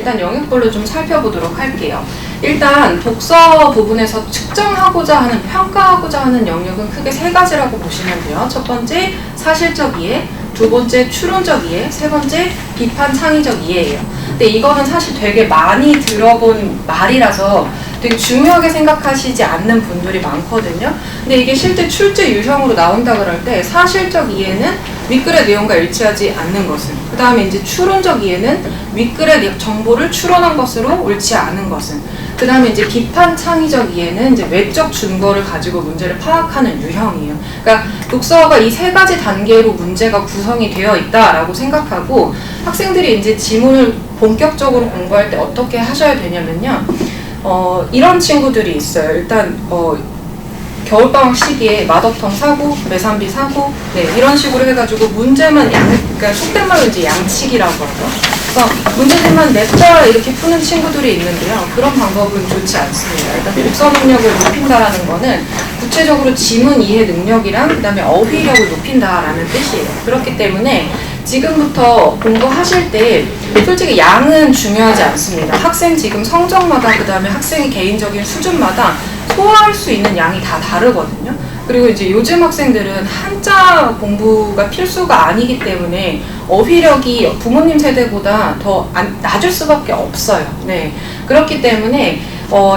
일단 영역별로 좀 살펴보도록 할게요. 일단 독서 부분에서 측정하고자 하는, 평가하고자 하는 영역은 크게 세 가지라고 보시면 돼요. 첫 번째, 사실적 이해, 두 번째, 추론적 이해, 세 번째, 비판 창의적 이해예요. 근데 이거는 사실 되게 많이 들어본 말이라서 되게 중요하게 생각하시지 않는 분들이 많거든요. 근데 이게 실제 출제 유형으로 나온다 그럴 때 사실적 이해는 윗글의 내용과 일치하지 않는 것은, 그 다음에 이제 추론적 이해는 윗글의 정보를 추론한 것으로 옳지 않은 것은, 그 다음에 이제 비판 창의적 이해는 이제 외적 증거를 가지고 문제를 파악하는 유형이에요. 그러니까 독서가 이 세 가지 단계로 문제가 구성이 되어 있다라고 생각하고, 학생들이 이제 지문을 본격적으로 공부할 때 어떻게 하셔야 되냐면요. 이런 친구들이 있어요. 일단 겨울방학 시기에 맛없통 사고, 매산비 사고, 네, 이런 식으로 해가지고 문제만 그러니까 속된 말로 이제 양치기라고 하죠. 그래서 문제들만 냅다 이렇게 푸는 친구들이 있는데요. 그런 방법은 좋지 않습니다. 일단 독서 능력을 높인다라는 거는 구체적으로 지문 이해 능력이랑 그 다음에 어휘력을 높인다라는 뜻이에요. 그렇기 때문에 지금부터 공부하실 때 솔직히 양은 중요하지 않습니다. 학생 지금 성적마다, 그 다음에 학생의 개인적인 수준마다 소화할 수 있는 양이 다 다르거든요. 그리고 이제 요즘 학생들은 한자 공부가 필수가 아니기 때문에 어휘력이 부모님 세대보다 더 낮을 수밖에 없어요. 네. 그렇기 때문에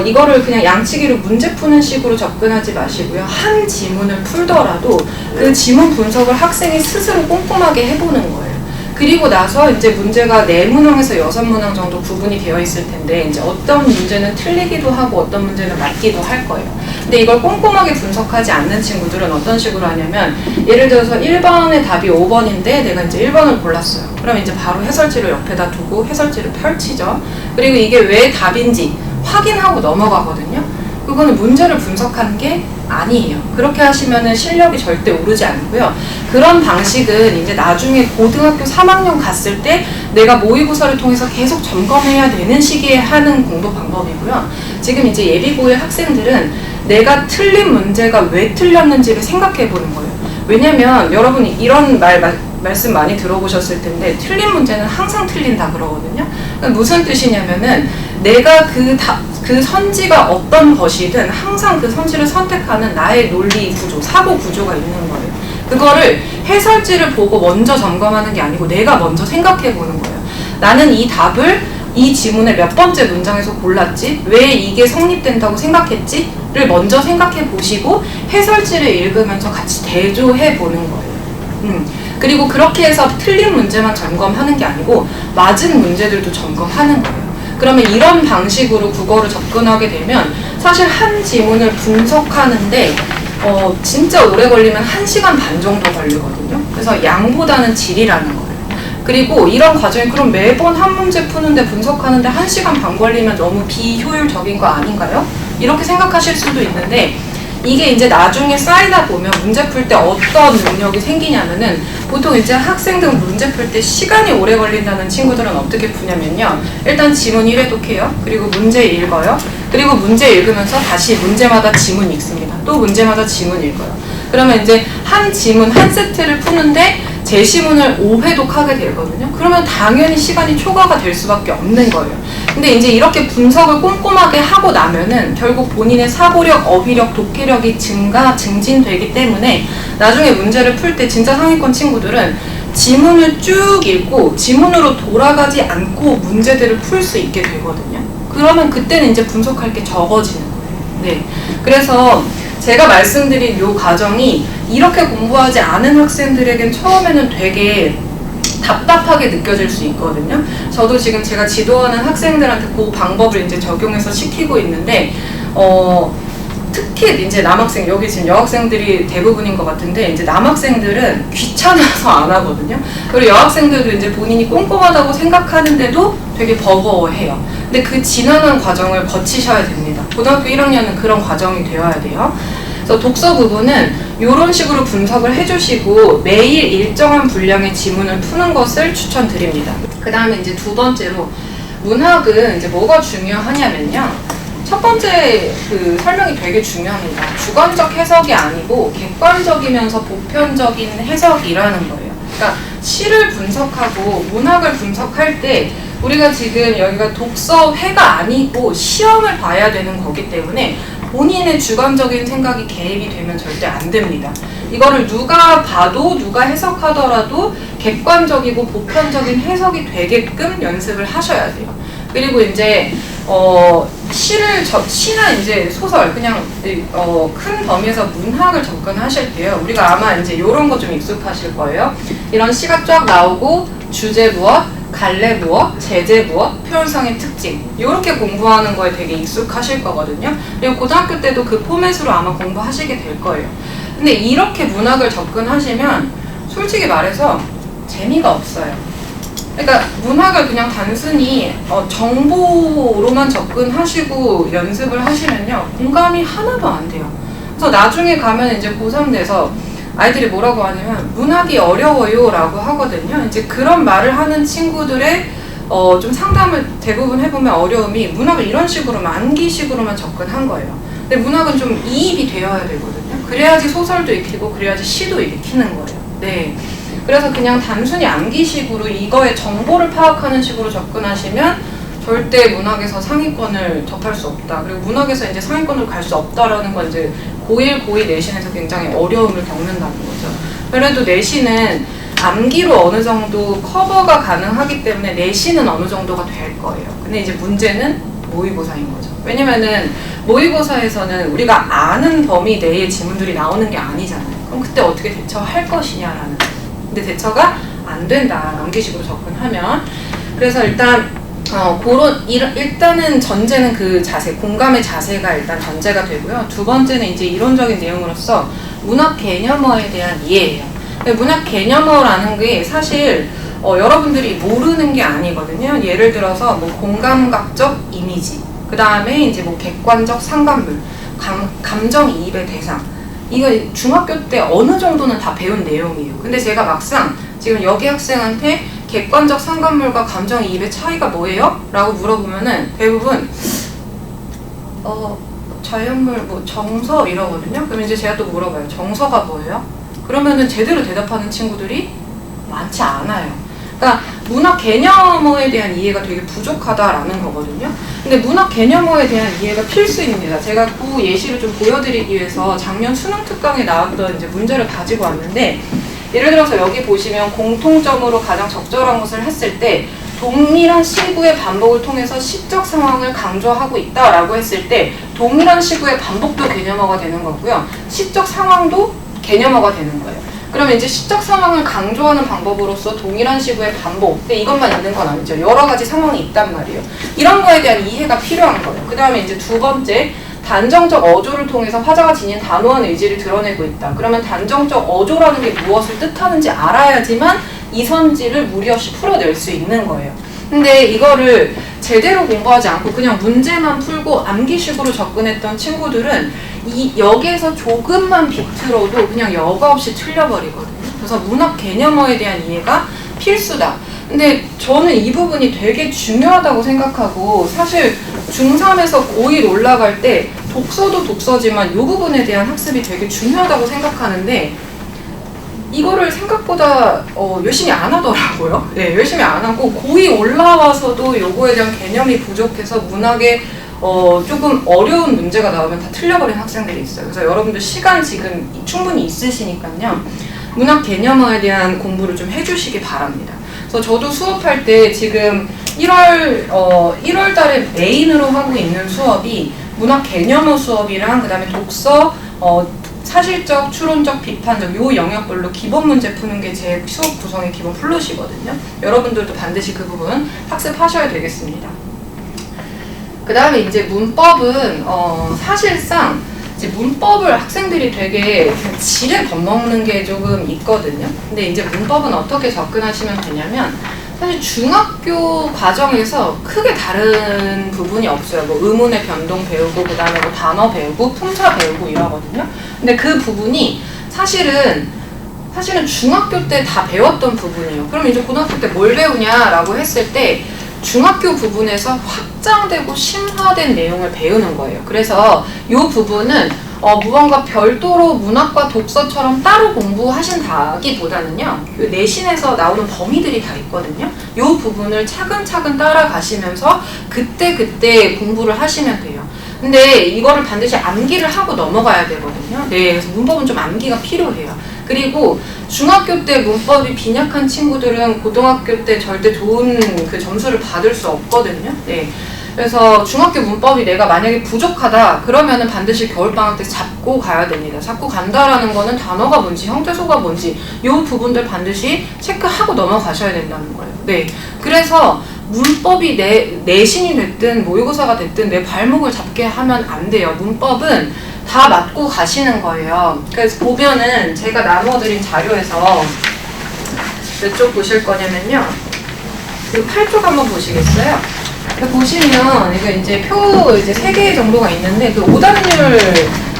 이거를 그냥 양치기로 문제 푸는 식으로 접근하지 마시고요. 한 지문을 풀더라도 그 지문 분석을 학생이 스스로 꼼꼼하게 해보는 거예요. 그리고 나서 이제 문제가 4문항에서 6문항 정도 구분이 되어 있을 텐데, 이제 어떤 문제는 틀리기도 하고 어떤 문제는 맞기도 할 거예요. 근데 이걸 꼼꼼하게 분석하지 않는 친구들은 어떤 식으로 하냐면, 예를 들어서 1번의 답이 5번인데 내가 이제 1번을 골랐어요. 그럼 이제 바로 해설지를 옆에다 두고 해설지를 펼치죠. 그리고 이게 왜 답인지 확인하고 넘어가거든요. 그거는 문제를 분석하는 게 아니에요. 그렇게 하시면은 실력이 절대 오르지 않고요. 그런 방식은 이제 나중에 고등학교 3학년 갔을 때 내가 모의고사를 통해서 계속 점검해야 되는 시기에 하는 공부 방법이고요. 지금 이제 예비고일 학생들은 내가 틀린 문제가 왜 틀렸는지를 생각해 보는 거예요. 왜냐면 여러분이 이런 말씀 많이 들어보셨을 텐데, 틀린 문제는 항상 틀린다 그러거든요. 그러니까 무슨 뜻이냐면은 내가 그 선지가 어떤 것이든 항상 그 선지를 선택하는 나의 논리 구조, 사고 구조가 있는 거예요. 그거를 해설지를 보고 먼저 점검하는 게 아니고 내가 먼저 생각해 보는 거예요. 나는 이 답을 이 지문의 몇 번째 문장에서 골랐지? 왜 이게 성립된다고 생각했지?를 먼저 생각해 보시고 해설지를 읽으면서 같이 대조해 보는 거예요. 그리고 그렇게 해서 틀린 문제만 점검하는 게 아니고 맞은 문제들도 점검하는 거예요. 그러면 이런 방식으로 국어를 접근하게 되면 사실 한 지문을 분석하는데 진짜 오래 걸리면 1시간 반 정도 걸리거든요. 그래서 양보다는 질이라는 거예요. 그리고 이런 과정이 그럼 매번 한 문제 푸는데 분석하는데 1시간 반 걸리면 너무 비효율적인 거 아닌가요? 이렇게 생각하실 수도 있는데, 이게 이제 나중에 쌓이다 보면 문제 풀 때 어떤 능력이 생기냐면은, 보통 이제 학생들 문제 풀 때 시간이 오래 걸린다는 친구들은 어떻게 푸냐면요. 일단 지문 1회독 해요. 그리고 문제 읽어요. 그리고 문제 읽으면서 다시 문제마다 지문 읽습니다. 또 문제마다 지문 읽어요. 그러면 이제 한 지문 한 세트를 푸는데 제시문을 5회독 하게 되거든요. 그러면 당연히 시간이 초과가 될 수밖에 없는 거예요. 근데 이제 이렇게 분석을 꼼꼼하게 하고 나면은 결국 본인의 사고력, 어휘력, 독해력이 증진되기 때문에 나중에 문제를 풀 때 진짜 상위권 친구들은 지문을 쭉 읽고 지문으로 돌아가지 않고 문제들을 풀 수 있게 되거든요. 그러면 그때는 이제 분석할 게 적어지는 거예요. 네. 그래서 제가 말씀드린 이 과정이 이렇게 공부하지 않은 학생들에겐 처음에는 되게 답답하게 느껴질 수 있거든요. 저도 지금 제가 지도하는 학생들한테 그 방법을 이제 적용해서 시키고 있는데, 특히 이제 남학생, 여기 지금 여학생들이 대부분인 것 같은데, 이제 남학생들은 귀찮아서 안 하거든요. 그리고 여학생들도 이제 본인이 꼼꼼하다고 생각하는데도 되게 버거워해요. 근데 그 지난한 과정을 거치셔야 됩니다. 고등학교 1학년은 그런 과정이 되어야 돼요. 그래서 독서 부분은 이런 식으로 분석을 해주시고 매일 일정한 분량의 지문을 푸는 것을 추천드립니다. 그 다음에 이제 두 번째로, 문학은 이제 뭐가 중요하냐면요. 첫 번째 그 설명이 되게 중요합니다. 주관적 해석이 아니고 객관적이면서 보편적인 해석이라는 거예요. 그러니까 시를 분석하고 문학을 분석할 때 우리가 지금 여기가 독서회가 아니고 시험을 봐야 되는 거기 때문에 본인의 주관적인 생각이 개입이 되면 절대 안 됩니다. 이거를 누가 봐도 누가 해석하더라도 객관적이고 보편적인 해석이 되게끔 연습을 하셔야 돼요. 그리고 이제 시나 이제 소설 그냥 큰 범위에서 문학을 접근하실 때요. 우리가 아마 이제 이런 거 좀 익숙하실 거예요. 이런 시가 쫙 나오고 주제 무엇, 갈래 무엇, 제재 무엇, 표현성의 특징 이렇게 공부하는 거에 되게 익숙하실 거거든요. 그리고 고등학교 때도 그 포맷으로 아마 공부하시게 될 거예요. 근데 이렇게 문학을 접근하시면 솔직히 말해서 재미가 없어요. 그러니까 문학을 그냥 단순히 정보로만 접근하시고 연습을 하시면요 공감이 하나도 안 돼요. 그래서 나중에 가면 이제 고3 돼서 아이들이 뭐라고 하냐면 문학이 어려워요 라고 하거든요. 이제 그런 말을 하는 친구들의 좀 상담을 대부분 해보면 어려움이 문학을 이런 식으로만 암기식으로만 접근한 거예요. 근데 문학은 좀 이입이 되어야 되거든요. 그래야지 소설도 익히고 그래야지 시도 익히는 거예요. 네. 그래서 그냥 단순히 암기식으로 이거의 정보를 파악하는 식으로 접근하시면 절대 문학에서 상위권을 접할 수 없다. 그리고 문학에서 이제 상위권으로 갈 수 없다라는 건 이제 고1, 고2 내신에서 굉장히 어려움을 겪는다는 거죠. 그래도 내신은 암기로 어느 정도 커버가 가능하기 때문에 내신은 어느 정도가 될 거예요. 근데 이제 문제는 모의고사인 거죠. 왜냐면은 모의고사에서는 우리가 아는 범위 내의 지문들이 나오는 게 아니잖아요. 그럼 그때 어떻게 대처할 것이냐라는 거예요. 근데 대처가 안 된다. 암기식으로 접근하면. 그래서 일단 일단은 전제는 그 자세, 공감의 자세가 일단 전제가 되고요. 두 번째는 이제 이론적인 내용으로서 문학 개념어에 대한 이해예요. 문학 개념어라는 게 사실 여러분들이 모르는 게 아니거든요. 예를 들어서 뭐 공감각적 이미지, 그 다음에 이제 뭐 객관적 상관물, 감정이입의 대상. 이거 중학교 때 어느 정도는 다 배운 내용이에요. 근데 제가 막상 지금 여기 학생한테 객관적 상관물과 감정이입의 차이가 뭐예요? 라고 물어보면은 대부분 자연물 뭐 정서 이러거든요. 그럼 이제 제가 또 물어봐요. 정서가 뭐예요? 그러면은 제대로 대답하는 친구들이 많지 않아요. 그러니까 문학 개념어에 대한 이해가 되게 부족하다라는 거거든요. 근데 문학 개념어에 대한 이해가 필수입니다. 제가 그 예시를 좀 보여드리기 위해서 작년 수능 특강에 나왔던 이제 문제를 가지고 왔는데, 예를 들어서 여기 보시면 공통점으로 가장 적절한 것을 했을 때 동일한 시구의 반복을 통해서 시적 상황을 강조하고 있다라고 했을 때 동일한 시구의 반복도 개념어가 되는 거고요. 시적 상황도 개념어가 되는 거예요. 그러면 이제 시적 상황을 강조하는 방법으로서 동일한 시구의 반복, 근데 이것만 있는 건 아니죠. 여러 가지 상황이 있단 말이에요. 이런 거에 대한 이해가 필요한 거예요. 그 다음에 이제 두 번째, 단정적 어조를 통해서 화자가 지닌 단호한 의지를 드러내고 있다. 그러면 단정적 어조라는 게 무엇을 뜻하는지 알아야지만 이 선지를 무리 없이 풀어낼 수 있는 거예요. 근데 이거를 제대로 공부하지 않고 그냥 문제만 풀고 암기식으로 접근했던 친구들은 여기에서 조금만 비틀어도 그냥 여과 없이 틀려버리거든요. 그래서 문학 개념어에 대한 이해가 필수다. 근데 저는 이 부분이 되게 중요하다고 생각하고, 사실 중3에서 고1 올라갈 때 독서도 독서지만 이 부분에 대한 학습이 되게 중요하다고 생각하는데 이거를 생각보다 열심히 안 하더라고요. 네, 열심히 안 하고 고2 올라와서도 요거에 대한 개념이 부족해서 문학에 조금 어려운 문제가 나오면 다 틀려버린 학생들이 있어요. 그래서 여러분들 시간 지금 충분히 있으시니까요. 문학 개념어에 대한 공부를 좀 해주시기 바랍니다. 그래서 저도 수업할 때 지금 1월 달에 메인으로 하고 있는 수업이 문학 개념어 수업이랑 그 다음에 독서, 사실적, 추론적, 비판적 요 영역별로 기본 문제 푸는 게 제 수업 구성의 기본 플롯이거든요. 여러분들도 반드시 그 부분 학습하셔야 되겠습니다. 그 다음에 이제 문법은 사실상 이제 문법을 학생들이 되게 지레 겁먹는 게 조금 있거든요. 근데 이제 문법은 어떻게 접근하시면 되냐면, 사실 중학교 과정에서 크게 다른 부분이 없어요. 뭐 의문의 변동 배우고 그 다음에 뭐 단어 배우고 품사 배우고 이러거든요. 근데 그 부분이 사실은 중학교 때 다 배웠던 부분이에요. 그럼 이제 고등학교 때 뭘 배우냐라고 했을 때 중학교 부분에서 확장되고 심화된 내용을 배우는 거예요. 그래서 이 부분은 무언가 별도로 문학과 독서처럼 따로 공부하신다기보다는요, 그 내신에서 나오는 범위들이 다 있거든요. 이 부분을 차근차근 따라가시면서 그때 공부를 하시면 돼요. 근데 이거를 반드시 암기를 하고 넘어가야 되거든요. 네, 그래서 문법은 좀 암기가 필요해요. 그리고 중학교 때 문법이 빈약한 친구들은 고등학교 때 절대 좋은 그 점수를 받을 수 없거든요. 네. 그래서 중학교 문법이 내가 만약에 부족하다 그러면은 반드시 겨울방학 때 잡고 가야 됩니다. 잡고 간다라는 거는 단어가 뭔지 형태소가 뭔지 이 부분들 반드시 체크하고 넘어가셔야 된다는 거예요. 네. 그래서 문법이 내신이 됐든 모의고사가 됐든 내 발목을 잡게 하면 안 돼요. 문법은 다 맞고 가시는 거예요. 그래서 보면은 제가 나눠드린 자료에서 몇 쪽 보실 거냐면요. 그 8쪽 한번 보시겠어요? 보시면 이거 이제 표 이제 3개 정도가 있는데 그 오답률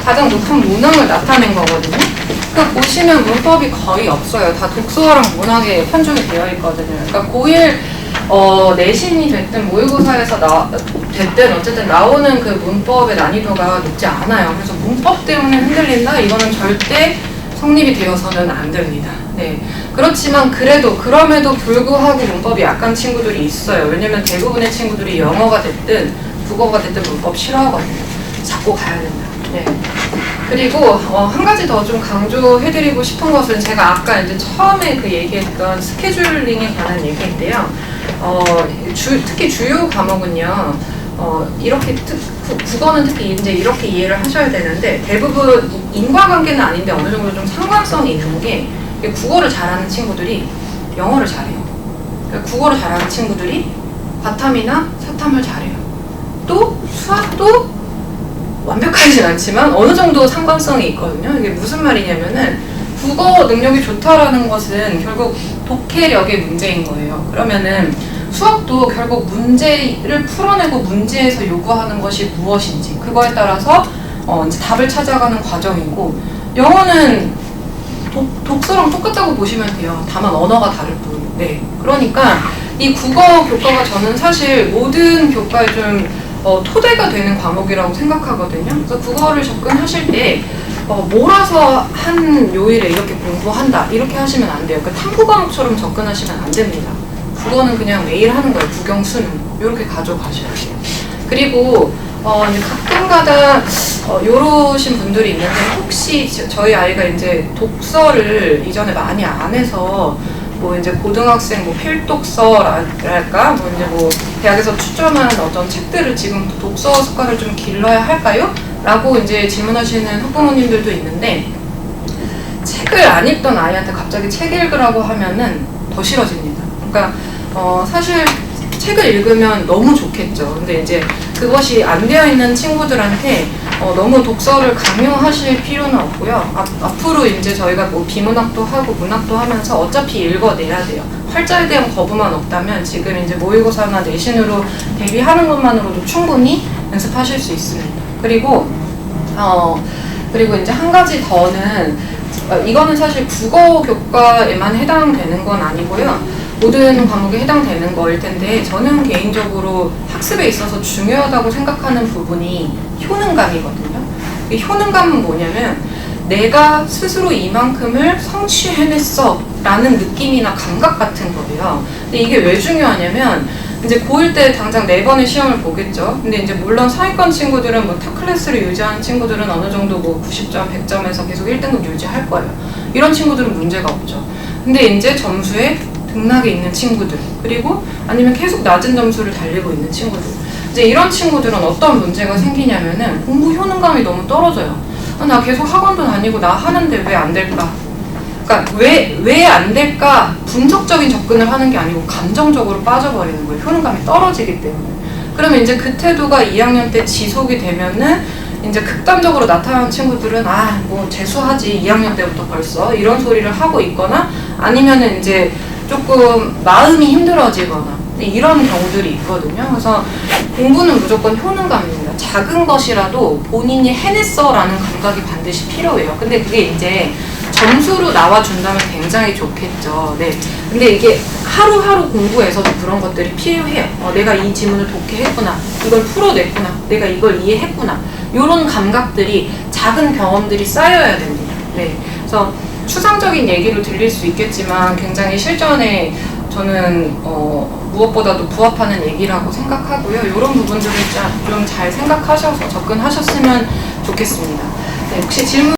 가장 높은 문항을 나타낸 거거든요. 그 보시면 문법이 거의 없어요. 다 독서랑 문학에 편중이 되어 있거든요. 그러니까 고1 내신이 됐든 모의고사에서 됐든 어쨌든 나오는 그 문법의 난이도가 높지 않아요. 그래서 문법 때문에 흔들린다? 이거는 절대 성립이 되어서는 안 됩니다. 네. 그렇지만 그럼에도 불구하고 문법이 약한 친구들이 있어요. 왜냐면 대부분의 친구들이 영어가 됐든 국어가 됐든 문법 싫어하거든요. 잡고 가야 된다. 네. 그리고 한 가지 더 좀 강조해드리고 싶은 것은 제가 아까 이제 처음에 그 얘기했던 스케줄링에 관한 얘기인데요. 특히 주요 과목은요. 이렇게 국어는 특히 이제 이렇게 이해를 하셔야 되는데 대부분 인과관계는 아닌데 어느 정도 좀 상관성이 있는 게 국어를 잘하는 친구들이 영어를 잘해요. 그러니까 국어를 잘하는 친구들이 과탐이나 사탐을 잘해요. 또 수학도 완벽하진 않지만 어느 정도 상관성이 있거든요. 이게 무슨 말이냐면은 국어 능력이 좋다라는 것은 결국 독해력의 문제인 거예요. 그러면은 수학도 결국 문제를 풀어내고 문제에서 요구하는 것이 무엇인지 그거에 따라서 이제 답을 찾아가는 과정이고 영어는 독서랑 똑같다고 보시면 돼요. 다만 언어가 다를 뿐. 네. 그러니까 이 국어 교과가 저는 사실 모든 교과에 좀 토대가 되는 과목이라고 생각하거든요. 그래서 국어를 접근하실 때 몰아서 한 요일에 이렇게 공부한다 이렇게 하시면 안 돼요. 그러니까 탐구 과목처럼 접근하시면 안 됩니다. 국어는 그냥 매일 하는 거예요. 국영 수능 이렇게 가져가셔야 돼요. 그리고 이제 가끔가다 요러신 분들이 있는데 혹시 저희 아이가 이제 독서를 이전에 많이 안 해서 뭐 이제 고등학생 뭐 필독서랄까 뭐 이제 뭐 대학에서 추천한 어떤 책들을 지금부터 독서 습관을 좀 길러야 할까요? 라고 이제 질문하시는 학부모님들도 있는데 책을 안 읽던 아이한테 갑자기 책 읽으라고 하면은 더 싫어집니다. 그러니까 사실 책을 읽으면 너무 좋겠죠. 근데 이제 그것이 안 되어 있는 친구들한테 너무 독서를 강요하실 필요는 없고요. 앞으로 이제 저희가 뭐 비문학도 하고 문학도 하면서 어차피 읽어내야 돼요. 활자에 대한 거부만 없다면 지금 이제 모의고사나 내신으로 대비하는 것만으로도 충분히 연습하실 수 있습니다. 그리고 이제 한 가지 더는 이거는 사실 국어 교과에만 해당되는 건 아니고요. 모든 과목에 해당되는 거일 텐데 저는 개인적으로 학습에 있어서 중요하다고 생각하는 부분이 효능감이거든요. 이 효능감은 뭐냐면 내가 스스로 이만큼을 성취해냈어 라는 느낌이나 감각 같은 거예요. 근데 이게 왜 중요하냐면 이제 고1 때 당장 4번의 시험을 보겠죠. 근데 이제 물론 상위권 친구들은 뭐 탑 클래스를 유지하는 친구들은 어느 정도 뭐 90점, 100점에서 계속 1등급 유지할 거예요. 이런 친구들은 문제가 없죠. 근데 이제 점수에 등락에 있는 친구들 그리고 아니면 계속 낮은 점수를 달리고 있는 친구들 이제 이런 친구들은 어떤 문제가 생기냐면은 공부 효능감이 너무 떨어져요. 나 계속 학원도 다니고 나 하는데 왜 안 될까? 그러니까 왜 안 될까? 분석적인 접근을 하는 게 아니고 감정적으로 빠져버리는 거예요. 효능감이 떨어지기 때문에. 그러면 이제 그 태도가 2학년 때 지속이 되면은 이제 극단적으로 나타나는 친구들은 뭐 재수하지 2학년 때부터 벌써 이런 소리를 하고 있거나 아니면은 이제 조금 마음이 힘들어지거나 이런 경우들이 있거든요. 그래서 공부는 무조건 효능감입니다. 작은 것이라도 본인이 해냈어라는 감각이 반드시 필요해요. 근데 그게 이제 점수로 나와준다면 굉장히 좋겠죠. 네. 근데 이게 하루하루 공부에서도 그런 것들이 필요해요. 내가 이 지문을 독해했구나. 이걸 풀어냈구나. 내가 이걸 이해했구나. 이런 감각들이 작은 경험들이 쌓여야 됩니다. 네, 그래서 추상적인 얘기로 들릴 수 있겠지만 굉장히 실전에 저는 무엇보다도 부합하는 얘기라고 생각하고요. 이런 부분들을 좀 잘 생각하셔서 접근하셨으면 좋겠습니다. 네, 혹시 질문